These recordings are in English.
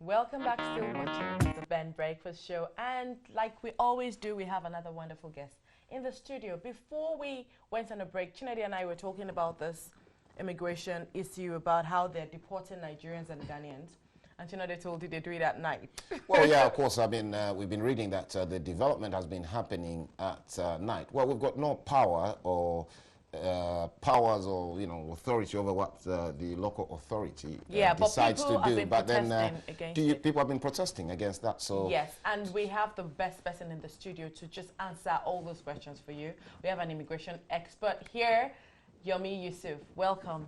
Welcome back, still watching the Ben Breakfast Show. And like we always do, we have another wonderful guest in the studio. Before we went on a break, Chinedi and I were talking about this immigration issue, about how they're deporting Nigerians and Ghanaians. And Chinedi told you they do it at night. Well, yeah, of course. I mean, we've been reading that the development has been happening at night. Well, we've got no power or powers or authority over what the local authority decides to do. But then people have been protesting against that. So yes, and we have the best person in the studio to just answer all those questions for you. We have an immigration expert here, Yomi Yusuf. Welcome.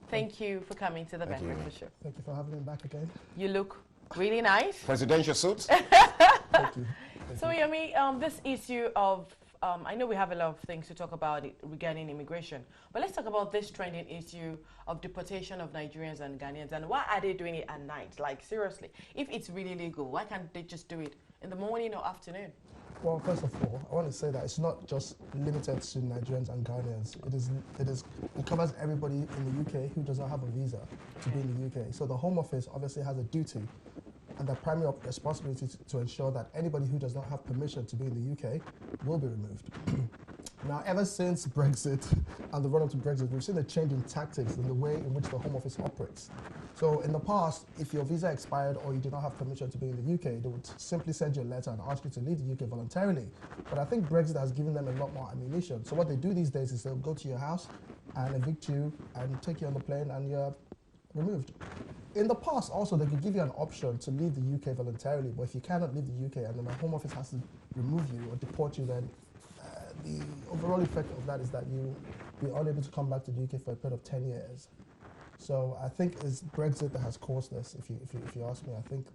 Thank you for coming to the Ben Breakfast Show. Thank you for having me back again. You look really nice. Presidential suits. Thank you. So Yomi, this issue of I know we have a lot of things to talk about regarding immigration, but let's talk about this trending issue of deportation of Nigerians and Ghanaians. And why are they doing it at night? Like, seriously, if it's really legal, why can't they just do it in the morning or afternoon? Well, first of all, I want to say that it's not just limited to Nigerians and Ghanaians. It covers everybody in the UK who does not have a visa to be in the UK. So the Home Office obviously has a duty and the primary responsibility to ensure that anybody who does not have permission to be in the UK will be removed. Now, ever since Brexit and the run-up to Brexit, we've seen a change in tactics in the way in which the Home Office operates. So in the past, if your visa expired or you did not have permission to be in the UK, they would simply send you a letter and ask you to leave the UK voluntarily. But I think Brexit has given them a lot more ammunition. So what they do these days is they'll go to your house and evict you and take you on the plane and you're removed. In the past, also, they could give you an option to leave the UK voluntarily, but if you cannot leave the UK and then the Home Office has to remove you or deport you, then the overall effect of that is that you'll be unable to come back to the UK for a period of 10 years. So I think it's Brexit that has caused this, if you ask me. I think,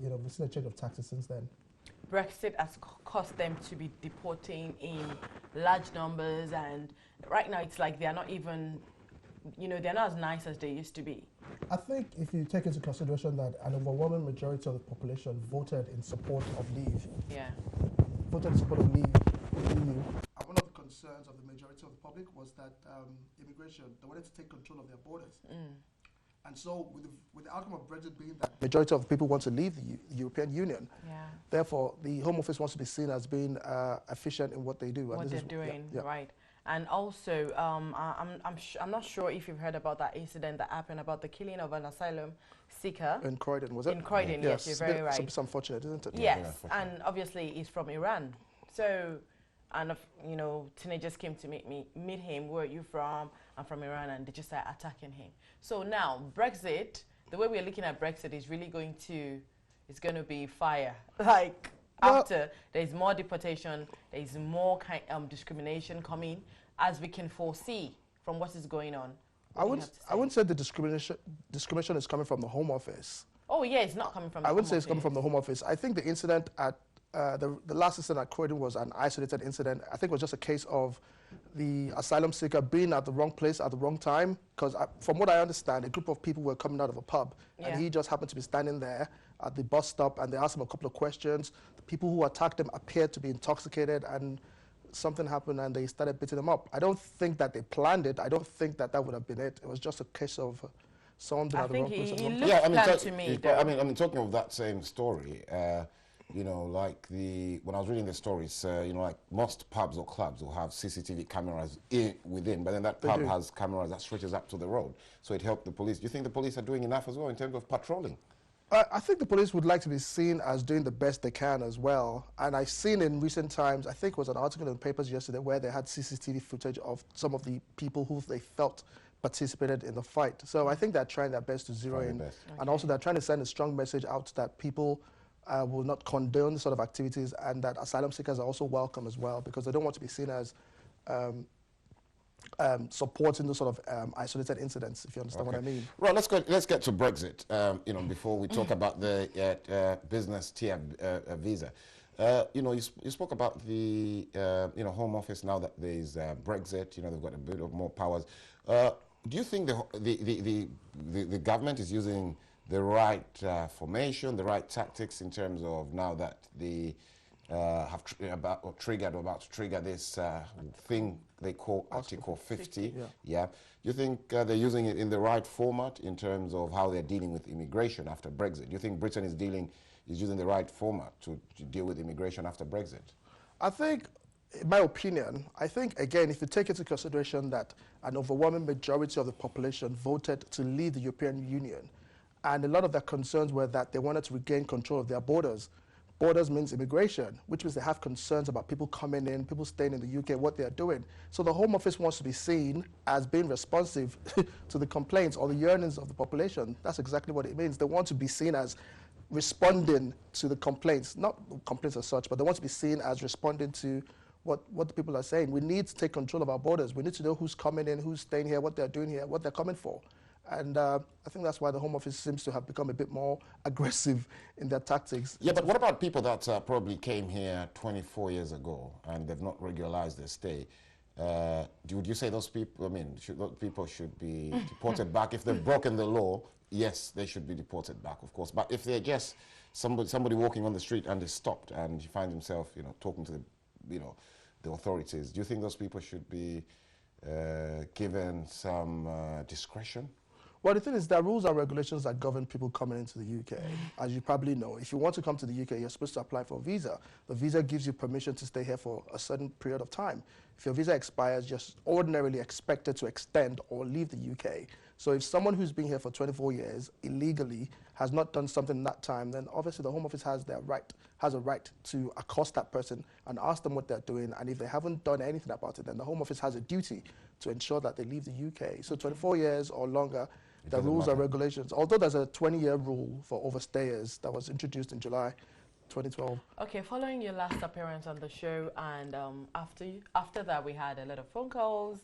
we've seen a change of tactics since then. Brexit has caused them to be deporting in large numbers, and right now it's like they're not even, they're not as nice as they used to be. I think if you take into consideration that an overwhelming majority of the population voted in support of leave. Yeah. Voted in support of leave. And one of the concerns of the majority of the public was that immigration, they wanted to take control of their borders. And so with the outcome of Brexit being that majority of people want to leave the European Union, therefore the Home Office wants to be seen as being efficient in what they do. What they're doing, right. And also, I'm not sure if you've heard about that incident that happened about the killing of an asylum seeker. In Croydon, was it? In Croydon, yes, you're very right. It's unfortunate, isn't it? Yes, and obviously he's from Iran. So, and teenagers came to meet him. Where are you from? I'm from Iran, and they just started attacking him. So now, Brexit, the way we're looking at Brexit is really going to be fire. Like, after there's more deportation, there's more discrimination coming, as we can foresee from what is going on. I wouldn't say the discrimination is coming from the Home Office. Oh yeah, it's not coming from the Home Office. I wouldn't say it's coming from the Home Office. I think the incident at the last incident at Croydon was an isolated incident. I think it was just a case of the asylum seeker being at the wrong place at the wrong time. Because from what I understand, a group of people were coming out of a pub, and he just happened to be standing there at the bus stop, and they asked him a couple of questions. The people who attacked him appeared to be intoxicated, and something happened, and they started beating him up. I don't think that they planned it. I don't think that would have been it. It was just a case of someone being at the wrong place at the wrong time. I mean, talking of that same story, like when I was reading the stories, like most pubs or clubs will have CCTV cameras within, but then that pub has cameras that stretches up to the road, so it helped the police. Do you think the police are doing enough as well in terms of patrolling? I think the police would like to be seen as doing the best they can as well. And I've seen in recent times, I think it was an article in the papers yesterday where they had CCTV footage of some of the people who they felt participated in the fight. So I think they're trying their best to zero in. And also they're trying to send a strong message out that people will not condone this sort of activities, and that asylum seekers are also welcome as well, because they don't want to be seen as supporting those sort of isolated incidents, if you understand what I mean. Right, let's get to Brexit, before we talk about the business tier visa. You spoke about the Home Office now that there's Brexit. They've got a bit of more powers. Do you think the government is using the right formation, the right tactics in terms of now that they have about to trigger this thing they call Article 50. Yeah. Yeah. Do you think they're using it in the right format in terms of how they're dealing with immigration after Brexit? Do you think Britain is using the right format to deal with immigration after Brexit? I think, in my opinion, I think, again, if you take into consideration that an overwhelming majority of the population voted to leave the European Union, and a lot of their concerns were that they wanted to regain control of their borders. Borders means immigration, which means they have concerns about people coming in, people staying in the UK, what they are doing. So the Home Office wants to be seen as being responsive to the complaints or the yearnings of the population. That's exactly what it means. They want to be seen as responding to the complaints, not complaints as such, but they want to be seen as responding to what the people are saying. We need to take control of our borders. We need to know who's coming in, who's staying here, what they're doing here, what they're coming for. And I think that's why the Home Office seems to have become a bit more aggressive in their tactics. Yeah, but what about people that probably came here 24 years ago and they've not regularized their stay? Would you say those people, I mean, those people should be deported back? If they've broken the law, yes, they should be deported back, of course. But if they're just somebody walking on the street and is stopped and you find himself, talking to the authorities, do you think those people should be given some discretion? Well, the thing is, there are rules and regulations that govern people coming into the UK. As you probably know, if you want to come to the UK, you're supposed to apply for a visa. The visa gives you permission to stay here for a certain period of time. If your visa expires, you're ordinarily expected to extend or leave the UK. So if someone who's been here for 24 years illegally has not done something in that time, then obviously the Home Office has a right to accost that person and ask them what they're doing. And if they haven't done anything about it, then the Home Office has a duty to ensure that they leave the UK. So 24 years or longer, the rules and regulations, although there's a 20-year rule for overstayers that was introduced in July 2012. Okay, following your last appearance on the show, and after that, we had a lot of phone calls,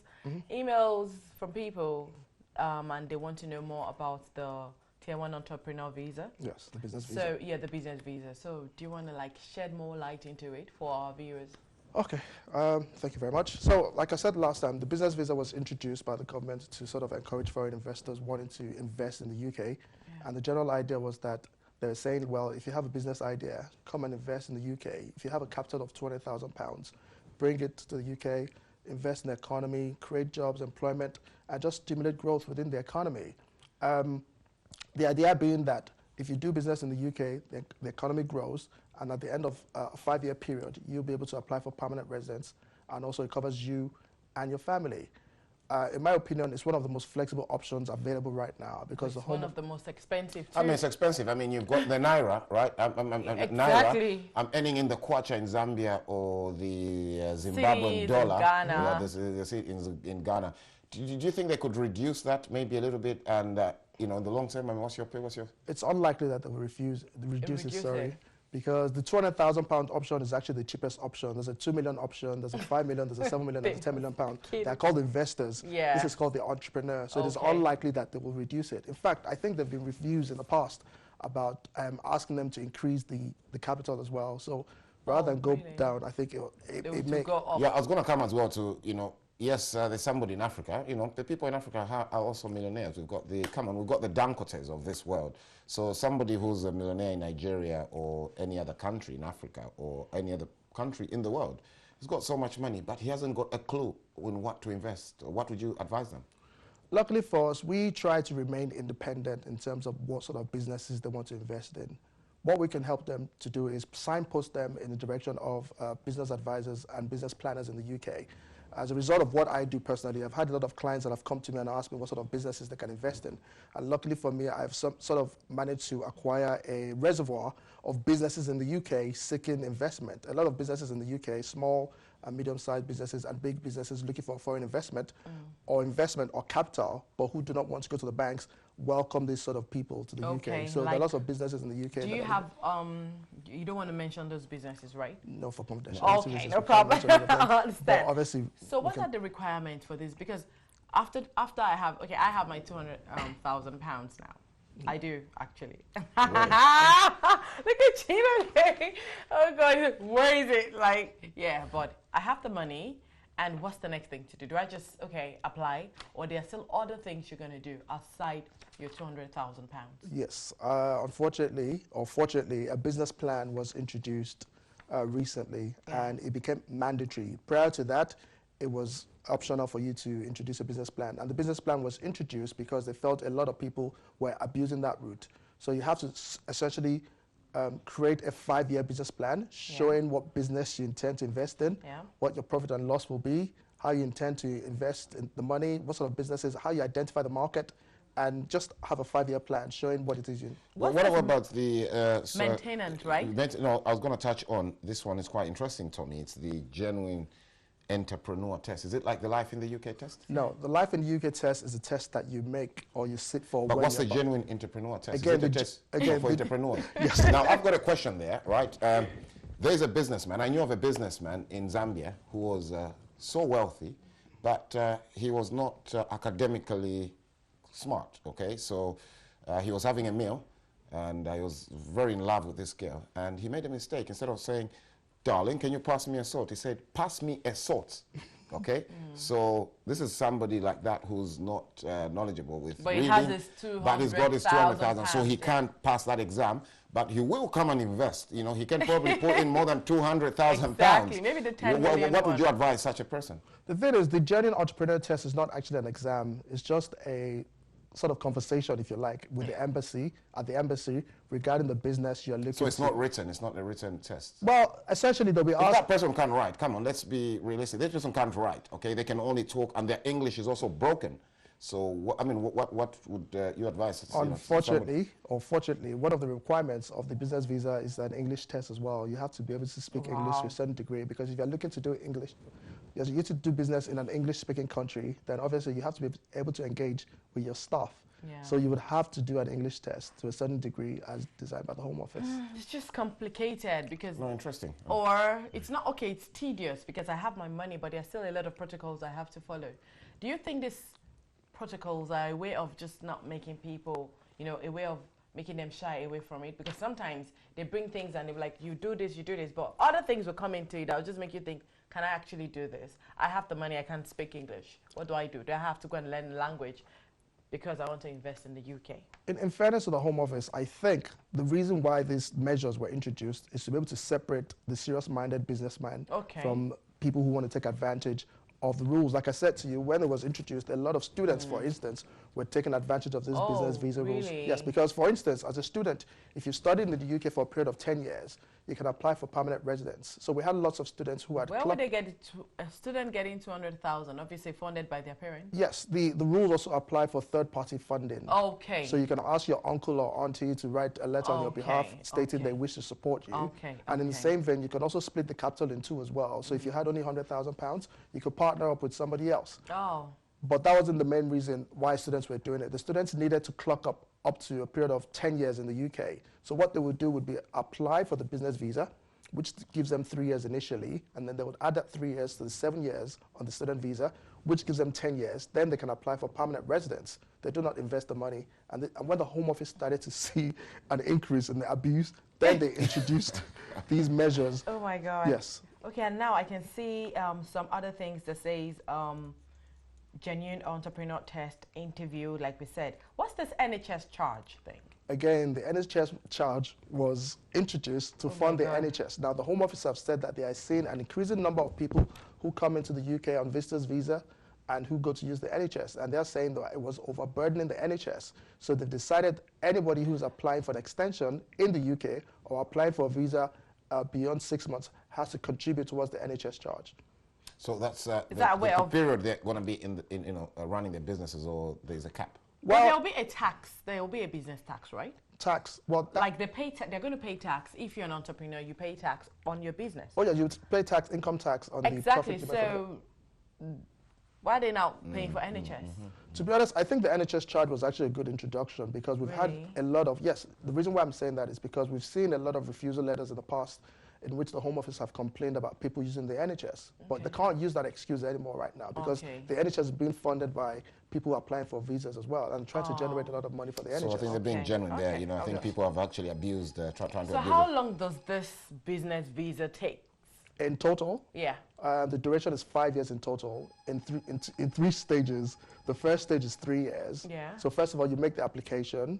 emails from people, and they want to know more about the Tier 1 Entrepreneur Visa. Yes, the business visa. So, yeah, the business visa. So, do you want to, shed more light into it for our viewers? Okay, thank you very much. So, like I said last time, the business visa was introduced by the government to sort of encourage foreign investors wanting to invest in the UK. Yeah. And the general idea was that they were saying, well, if you have a business idea, come and invest in the UK. If you have a capital of £200,000, bring it to the UK, invest in the economy, create jobs, employment, and just stimulate growth within the economy. The idea being that if you do business in the UK, the economy grows, and at the end of a 5-year period, you'll be able to apply for permanent residence, and also it covers you and your family. In my opinion, it's one of the most flexible options available right now because it's one of the most expensive too. I mean, it's expensive. I mean, you've got the Naira, right? Exactly. Naira. I'm earning in the Kwacha in Zambia or the Zimbabwean dollar. In Ghana. Yeah, in Ghana. Do you think they could reduce that maybe a little bit and, in the long term, I mean, what's your pay? It's unlikely that they will reduce it. Because the £200,000 option is actually the cheapest option. There's a 2 million option, there's a 5 million, there's a 7 million, there's a 10 million pound. They're called investors. Yeah. This is called the entrepreneur. So it is unlikely that they will reduce it. In fact, I think there have been reviews in the past about asking them to increase the capital as well. So rather than go down, I think it may go up. Yeah, I was going to come as well to, yes, there's somebody in Africa. The people in Africa are also millionaires. We've got the Dangotes of this world. So somebody who's a millionaire in Nigeria or any other country in Africa or any other country in the world, he's got so much money, but he hasn't got a clue in what to invest. What would you advise them? Luckily for us, we try to remain independent in terms of what sort of businesses they want to invest in. What we can help them to do is signpost them in the direction of business advisors and business planners in the UK. As a result of what I do personally, I've had a lot of clients that have come to me and asked me what sort of businesses they can invest in. And luckily for me, I've sort of managed to acquire a reservoir of businesses in the UK seeking investment. A lot of businesses in the UK, small and medium-sized businesses and big businesses looking for foreign investment or capital, but who do not want to go to the banks, welcome these sort of people to the UK. So there are lots of businesses in the UK. Do you have, you don't want to mention those businesses, right? No, for confidentiality. Okay, no problem. I understand. But obviously, so what are the requirements for this? Because after I have my £200,000 now. I do, actually. Look at Chino. Oh, God, where is it? But I have the money, and what's the next thing to do? Do I just, apply, or there are still other things you're going to do aside your £200,000? Yes. Unfortunately, or fortunately, a business plan was introduced recently, and it became mandatory. Prior to that, it was optional for you to introduce a business plan. And the business plan was introduced because they felt a lot of people were abusing that route. So you have to essentially create a 5-year business plan showing what business you intend to invest in, what your profit and loss will be, how you intend to invest in the money, what sort of businesses, how you identify the market, and just have a 5-year plan showing what it is you. What about the maintenance, right? No, I was going to touch on this one. Is quite interesting to me. It's the genuine entrepreneur test. Is it like the Life in the UK test? No, the Life in the UK test is a test that you make or you sit for. But what's the genuine entrepreneur test? Again, is it a test for entrepreneurs? Yes. Now, I've got a question there, right? There's a businessman. I knew of a businessman in Zambia who was so wealthy, but he was not academically smart, okay? So he was having a meal, and I was very in love with this girl, and he made a mistake. Instead of saying, "Darling, can you pass me a salt?" he said, "Pass me a salt." Okay? So this is somebody like that who's not knowledgeable with but reading, he has his 200,000, but he's got his 200,000, so he can't pass that exam, but he will come and invest. You know, he can probably put in more than 200,000 pounds. Exactly, maybe the 10 million What would you advise such a person? The thing is, the genuine entrepreneur test is not actually an exam. It's just a sort of conversation, if you like, with the embassy, at the embassy, regarding the business you're looking So it's not written, it's not a written test? Well, essentially they'll be If asked... that person can't write, come on, let's be realistic. That person can't write, okay? They can only talk, and their English is also broken. So, what would you advise? Unfortunately, one of the requirements of the business visa is an English test as well. You have to be able to speak English to a certain degree, because if you're looking to do English, you need to do business in an English-speaking country, then obviously you have to be able to engage with your staff. Yeah. So you would have to do an English test to a certain degree as designed by the Home Office. It's just complicated because... No, interesting. Or it's not, okay, it's tedious because I have my money, but there's still a lot of protocols I have to follow. Do you think these protocols are a way of just not making people, you know, a way of making them shy away from it? Because sometimes they bring things and they're like, you do this, but other things will come into it that will just make you think, can I actually do this? I have the money, I can't speak English. What do I do? Do I have to go and learn the language because I want to invest in the UK? In fairness to the Home Office, I think the reason why these measures were introduced is to be able to separate the serious-minded businessman from people who want to take advantage of the rules. Like I said to you, when it was introduced, a lot of students, for instance, were taking advantage of these business visa rules. Yes, because, for instance, as a student, if you studied in the UK for a period of 10 years, you can apply for permanent residence. So we had lots of students who had... Where would they get it to, a student getting 200,000, obviously funded by their parents? Yes, the rules also apply for third-party funding. Okay. So you can ask your uncle or auntie to write a letter on your behalf stating they wish to support you. And in the same vein, you can also split the capital in two as well. So if you had only £100,000, you could partner up with somebody else. Oh. But that wasn't the main reason why students were doing it. The students needed to clock up to a period of 10 years in the UK. So what they would do would be apply for the business visa, which gives them 3 years initially, and then they would add that 3 years to the 7 years on the student visa, which gives them 10 years. Then they can apply for permanent residence. They do not invest the money. And when the Home Office started to see an increase in the abuse, then they introduced these measures. Oh my God. Yes. Okay, and now I can see some other things that says genuine entrepreneur test, interview, like we said. What's this NHS charge thing? Again, the NHS charge was introduced to fund the NHS. Now, the Home Office have said that they are seeing an increasing number of people who come into the UK on visitors visa and who go to use the NHS. And they're saying that it was overburdening the NHS. So they've decided anybody who's applying for an extension in the UK or applying for a visa beyond 6 months has to contribute towards the NHS charge. So that's the period they're going to be in running their businesses, or there's a cap? Well, there'll be a tax. There'll be a business tax, right? Tax. Well, like they're going to pay tax. If you're an entrepreneur, you pay tax on your business. Oh yeah, you pay tax, income tax on the profit. Exactly. So why are they now paying for NHS? To be honest, I think the NHS charge was actually a good introduction because we've had a lot of, yes, the reason why I'm saying that is because we've seen a lot of refusal letters in the past in which the Home Office have complained about people using the NHS. But they can't use that excuse anymore right now because the NHS is being funded by people applying for visas as well and trying to generate a lot of money for the NHS. So I think they're being genuine there. You know, I think people have actually abused, trying to abuse it. So how long does this business visa take? In total? Yeah. The duration is 5 years in total in three stages. The first stage is 3 years. Yeah. So first of all, you make the application.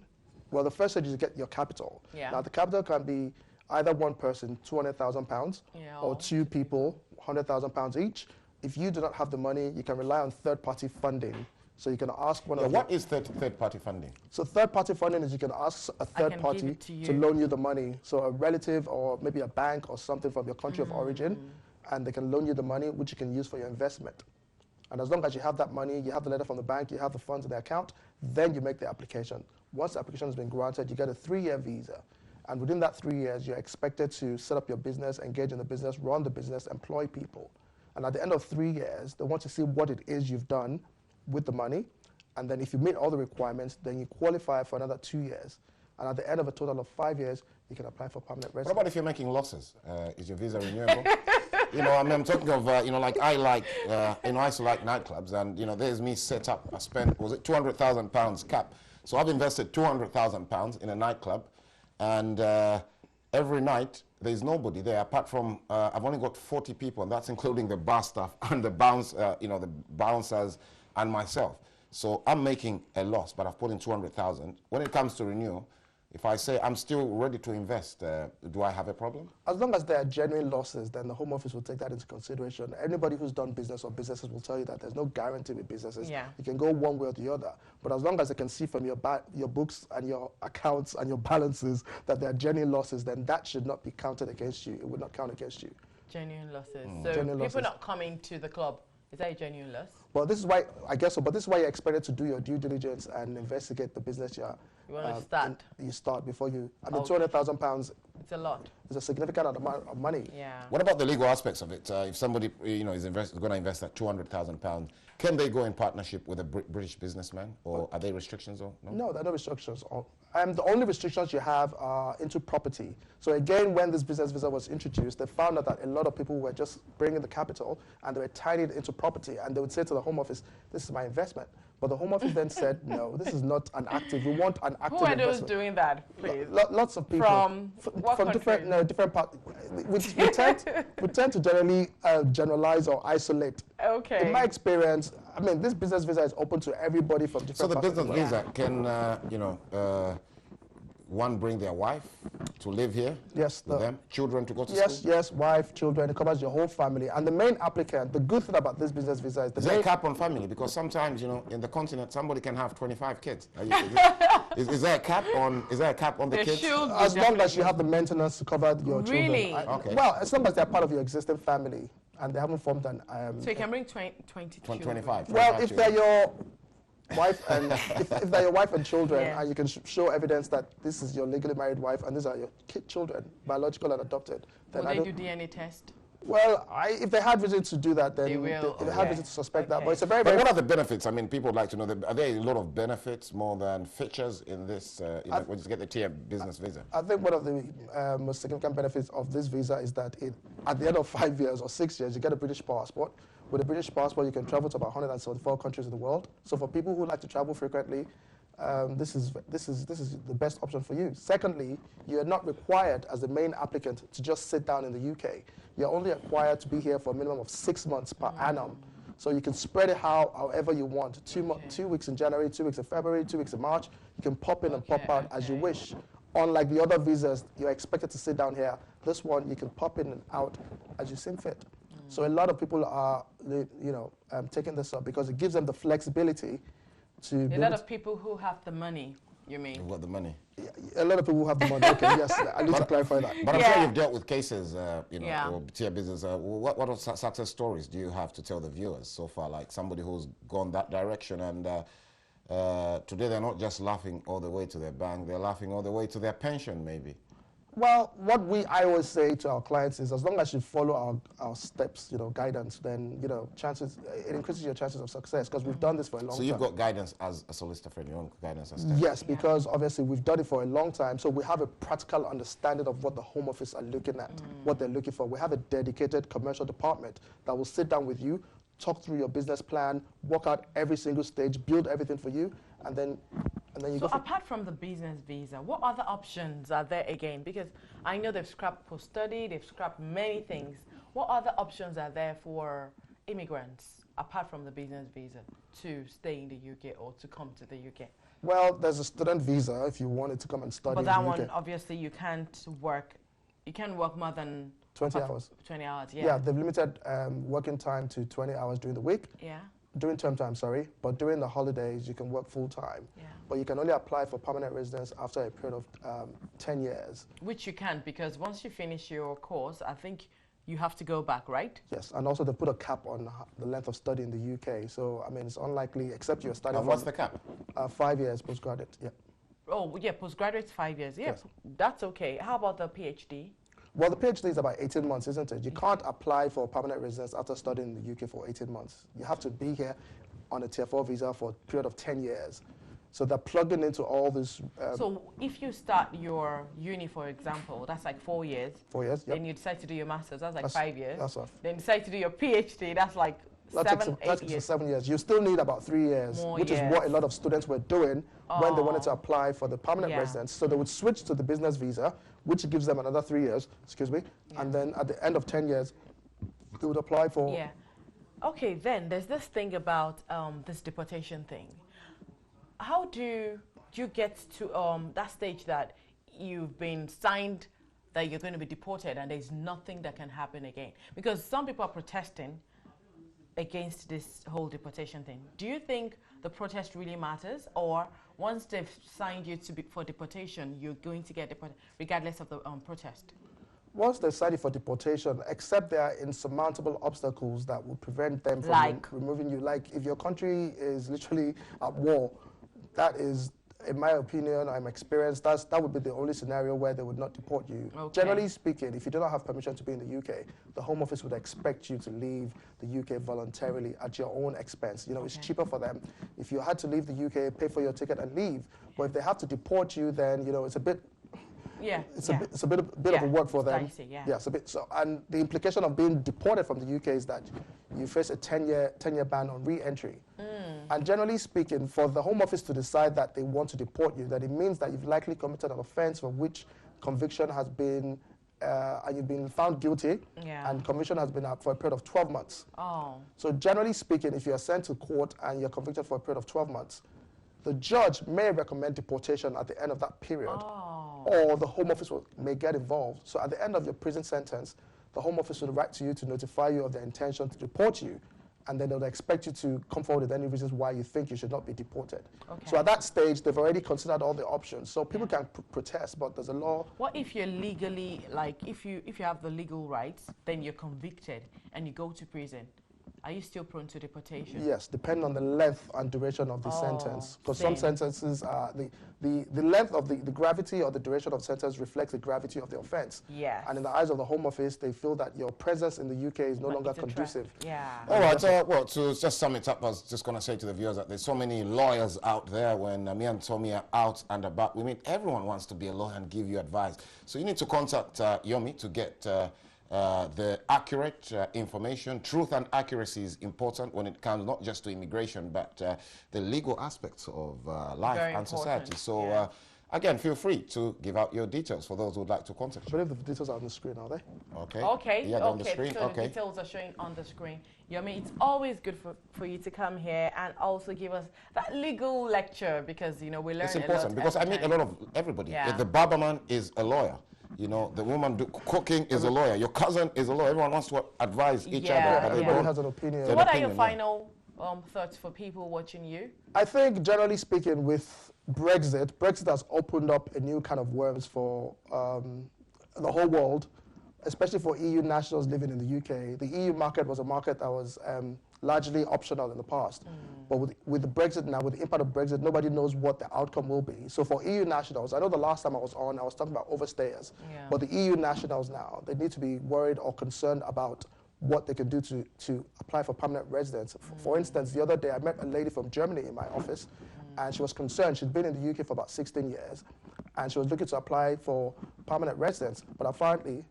Well, the first stage is you get your capital. Yeah. Now, the capital can be either one person, £200,000, or two people, £100,000 each. if you do not have the money, you can rely on third-party funding. So you can ask one of what is third-party funding? So third-party funding is you can ask a third party to loan you the money. So a relative or maybe a bank or something from your country of origin, and they can loan you the money, which you can use for your investment. And as long as you have that money, you have the letter from the bank, you have the funds in the account, then you make the application. Once the application has been granted, you get a 3-year visa. And within that 3 years, you're expected to set up your business, engage in the business, run the business, employ people. And at the end of 3 years, they want to see what it is you've done with the money. And then if you meet all the requirements, then you qualify for another 2 years. And at the end of a total of 5 years, you can apply for permanent residence. What about if you're making losses? Is your visa renewable? You know, I mean, I'm talking of, you know, like I like, you know, I used to like nightclubs, and, you know, there's me set up, I spent, was it £200,000 cap? So I've invested £200,000 in a nightclub, and every night there's nobody there apart from, I've only got 40 people, and that's including the bar staff and the you know, the bouncers and myself. So I'm making a loss, but I've put in 200,000. When it comes to renewal, if I say I'm still ready to invest, do I have a problem? As long as there are genuine losses, then the Home Office will take that into consideration. Anybody who's done business or businesses will tell you that there's no guarantee with businesses. Yeah. You can go one way or the other. But as long as they can see from your books and your accounts and your balances that there are genuine losses, then that should not be counted against you. It would not count against you. Genuine losses. So genuine people losses. not coming to the club, is that a genuine loss? Well, this is why, I guess so, but this is why you're expected to do your due diligence and investigate the business you're... You want to start? You start before you... I mean, Okay. £200,000 It's a lot. is a significant amount of money. Yeah. What about the legal aspects of it? If somebody, you know, is going to invest that £200,000, can they go in partnership with a British businessman, or are there restrictions? Or No, there are no restrictions. The only restrictions you have are into property. So again, when this business visa was introduced, they found out that a lot of people were just bringing the capital and they were tying it into property, and they would say to the Home Office, "This is my investment." But the Home Office then said, "No, this is not an active. We want an active Who are investment." those doing that, please? Lots of people From what from different parts. We tend to generally generalize or isolate. Okay. In my experience, I mean, this business visa is open to everybody from different. So the parts of business world. visa can, you know, one bring their wife to live here. Yes. With them, children to go to Yes, school. yes, wife, children. It covers your whole family. And the main applicant, the good thing about this business visa is the Is there a main, cap on family? Because sometimes, you know, in the continent, somebody can have 25 kids. Is there a cap on? Is there a cap on the There kids? should be, as long as definitely. you have the maintenance to cover your Really? children. Okay. Well, as long as they're part of your existing family and they haven't formed an. So you can bring 20 children. 25. Well, 25 if they're children. your wife and if they're your wife and children, Yeah. and you can show evidence that this is your legally married wife and these are your children, biological and adopted, then Will I they don't. do DNA test? Well, if they had reason to do that, then They will, if they had okay. reason to suspect that. Okay. But it's a very, But very what are the benefits? I mean, people would like to know. Are there a lot of benefits more than features in this? You know, when you get the tier business visa. I think one of the most significant benefits of this visa is that at the end of 5 years or 6 years, you get a British passport. With a British passport, you can travel to about 174 countries in the world. So for people who like to travel frequently, this is the best option for you. Secondly, you're not required as the main applicant to just sit down in the UK. You're only required to be here for a minimum of 6 months per annum. So you can spread it however you want. 2 weeks in January, 2 weeks in February, 2 weeks in March. You can pop in and pop out as you wish. Unlike the other visas, you're expected to sit down here. This one, you can pop in and out as you seem fit. So a lot of people are, taking this up because it gives them the flexibility to. A lot of people who have the money, you mean? You've got the money. A lot of people who have the money. Okay, yes, I need to clarify that. But I'm Yeah. sure you've dealt with cases, you know, Yeah. or tier business. What success stories do you have to tell the viewers so far? Like somebody who's gone that direction, and today they're not just laughing all the way to their bank; they're laughing all the way to their pension, maybe. Well, I always say to our clients is, as long as you follow our steps, guidance, then it increases your chances of success because we've done this for a long time. So you've got guidance as a solicitor for your own guidance as well. Yes, because obviously we've done it for a long time, so we have a practical understanding of what the Home Office are looking at, what they're looking for. We have a dedicated commercial department that will sit down with you, talk through your business plan, work out every single stage, build everything for you, and then you So go. apart from the business visa, what other options are there again? Because I know they've scrapped post-study, they've scrapped many things. What other options are there for immigrants apart from the business visa to stay in the UK or to come to the UK? Well, there's a student visa if you wanted to come and study But in that the one, UK. obviously, you can't work more than 20 hours. 20 hours, yeah. Yeah, they've limited working time to 20 hours during the week. Yeah. During term time, sorry. But during the holidays, you can work full time. Yeah. But you can only apply for permanent residence after a period of 10 years. Which you can't, because once you finish your course, I think you have to go back, right? Yes, and also they put a cap on the length of study in the UK. So, I mean, it's unlikely, except you're studying. And what's the cap? 5 years postgraduate, yeah. Oh, yeah, postgraduate's 5 years. Yeah, Yes. that's okay. How about the PhD? Well, the PhD is about 18 months, isn't it? You can't apply for permanent residence after studying in the UK for 18 months. You have to be here on a Tier 4 visa for a period of 10 years. So they're plugging into all this. So if you start your uni, for example, that's like 4 years. 4 years, yep. Then you decide to do your master's, that's like 5 years. That's off. Then decide to do your PhD, that's like That 7, 8 takes years. 7 years. You still need about 3 years, More which is years. what a lot of students were doing when they wanted to Oh. apply for the permanent Yeah. residence. So they would switch to the business visa, which gives them another 3 years, excuse me. Yeah. And then at the end of 10 years, they would apply for. Yeah. Okay, then there's this thing about this deportation thing. How do you get to that stage that you've been signed that you're going to be deported and there's nothing that can happen again? Because some people are protesting against this whole deportation thing. Do you think the protest really matters, or once they've signed you to be for deportation, you're going to get deported regardless of the protest? Once they decide for deportation, except there are insurmountable obstacles that will prevent them from Like? removing you. Like if your country is literally at war, that is, in my opinion, I'm experienced, that would be the only scenario where they would not deport you. Okay. Generally speaking, if you do not have permission to be in the UK, the Home Office would expect you to leave the UK voluntarily at your own expense. You know, it's Okay. cheaper for them. If you had to leave the UK, pay for your ticket and leave. But if they have to deport you, then, you know, it's a bit Yeah. it's yeah. a bit of a work for it's them. dicey, yeah. It's a bit. So, and the implication of being deported from the UK is that you face a 10-year ban on re-entry. And generally speaking, for the Home Office to decide that they want to deport you, that it means that you've likely committed an offence for which conviction has been, and you've been found guilty, Yeah. and conviction has been up for a period of 12 months. Oh. So generally speaking, if you are sent to court and you're convicted for a period of 12 months, the judge may recommend deportation at the end of that period, Oh. or the Home Office may get involved. So at the end of your prison sentence, the Home Office will write to you to notify you of their intention to deport you, and then they'll expect you to come forward with any reasons why you think you should not be deported. Okay. So at that stage, they've already considered all the options. So people can protest, but there's a law. What if you're legally, like, if you have the legal rights, then you're convicted and you go to prison? Are you still prone to deportation? Yes, depending on the length and duration of the sentence. Because some same. sentences are, the length of the gravity or the duration of sentence reflects the gravity of the offense. Yes. And in the eyes of the Home Office, they feel that your presence in the UK is no longer It's a threat. conducive. Yeah. All right, well, to just sum it up, I was just going to say to the viewers that there's so many lawyers out there. When me and Tommy are out and about, we mean everyone wants to be a lawyer and give you advice. So you need to contact Yomi to get the accurate information. Truth and accuracy is important when it comes not just to immigration, but the legal aspects of life Very and society. important, So yeah. again, feel free to give out your details for those who would like to contact I you. believe the details are on the screen, are they? Okay. Okay, Yeah, they're on the okay, screen. so Okay. the details are showing on the screen. Yomi, it's always good for you to come here and also give us that legal lecture, because, you know, we learn It's a lot important because I every meet a time. lot of everybody. Yeah. The barber man is a lawyer. You know, the woman cooking is a lawyer. Your cousin is a lawyer. Everyone wants to advise each Yeah, other. But they Everybody don't- has an opinion. Their What are your opinion, yeah. final thoughts for people watching you? I think, generally speaking, with Brexit has opened up a new kind of worms for the whole world, especially for EU nationals living in the UK. The EU market was a market that was largely optional in the past. But with the Brexit now, with the impact of Brexit, nobody knows what the outcome will be. So for EU nationals, I know the last time I was on, I was talking about overstayers. Yeah. But the EU nationals now, they need to be worried or concerned about what they can do to apply for permanent residence. For instance, the other day I met a lady from Germany in my office, and she was concerned. She'd been in the UK for about 16 years, and she was looking to apply for permanent residence. But apparently,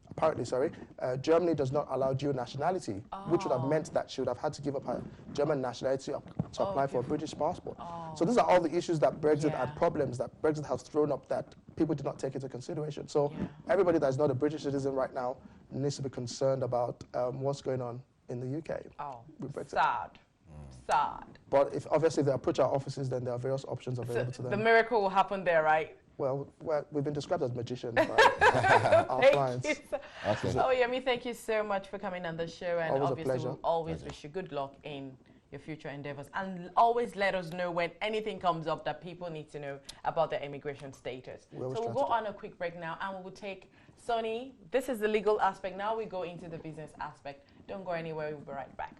Germany does not allow dual nationality, which would have meant that she would have had to give up her German nationality to apply for a British passport. So these are all the issues that Brexit Yeah. and problems that Brexit has thrown up that people did not take into consideration. So everybody that is not a British citizen right now needs to be concerned about what's going on in the UK with Brexit. Sad. Sad. But if obviously they approach our offices, then there are various options available to The them. miracle will happen there, right? Well, we've been described as magicians by our clients. You so Okay. Oh, Yomi, thank you so much for coming on the show, and Always a obviously pleasure. we'll always wish you good luck in your future endeavors, and always let us know when anything comes up that people need to know about their immigration status. We always So we'll try go to on a quick break now, and we'll take Sonny. This is the legal aspect. Now we go into the business aspect. Don't go anywhere. We'll be right back.